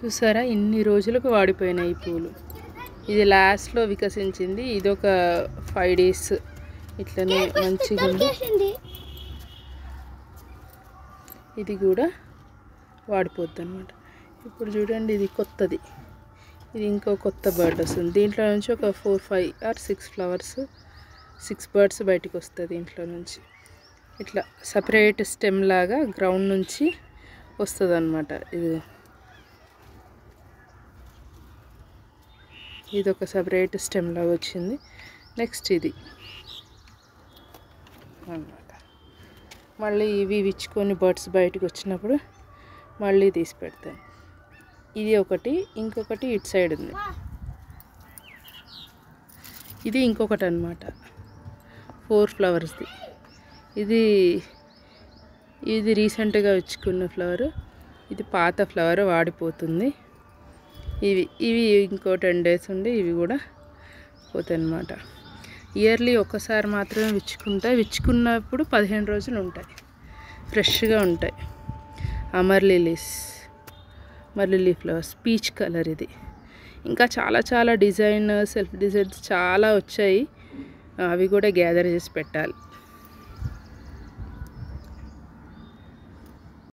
చూసారా ఇన్ని రోజులకు వాడిపోయినాయి ఈ పూలు. ఇది లాస్ట్లో వికసించింది. ఇది ఒక 5 days ఇట్లనే మంచిగా ఉంది. ఇది కూడా వాడిపోద్ది అన్నమాట. ఇప్పుడు చూడండి ఇది కొత్తది. ఇది ఇంకో కొత్త బర్డ్ వస్తుంది. దీంట్లో నుంచి ఒక 4, 5 or 6 ఫ్లవర్స్ 6 బర్డ్స్ బయటికి వస్తుంది దీంట్లో నుంచి. ఇట్లా సపరేట్ స్టెమ్ లాగా గ్రౌండ్ నుంచి వస్తుంది అన్నమాట. ఇది ఒక సపరేట్ స్టెమ్ లాగా వచ్చింది. నెక్స్ట్ ఇది అన్నమాట. మళ్ళీ ఇవి విచ్చుకొని బర్డ్స్ బయటకు వచ్చినప్పుడు మళ్ళీ తీసి పెడతాను. ఇది ఒకటి, ఇంకొకటి ఇటు సైడ్ ఉంది. ఇది ఇంకొకటి అన్నమాట, 4 ఫ్లవర్స్ది. ఇది రీసెంట్గా విచ్చుకున్న ఫ్లవర్. ఇది పాత ఫ్లవర్ వాడిపోతుంది. ఇవి ఇంకో 10 days ఉండి ఇవి కూడా పోతాయి అన్నమాట. ఇయర్లీ ఒక్కసారి మాత్రమే విచ్చుకుంటాయి. విచ్చుకున్నప్పుడు 15 రోజులు ఉంటాయి, ఫ్రెష్గా ఉంటాయి. మర్లిలీ ఫ్లవర్స్, పీచ్ కలర్. ఇది ఇంకా చాలా డిజైన్, సెల్ఫ్ డిజైన్స్ చాలా వచ్చాయి. అవి కూడా గ్యాదర్ చేసి పెట్టాలి.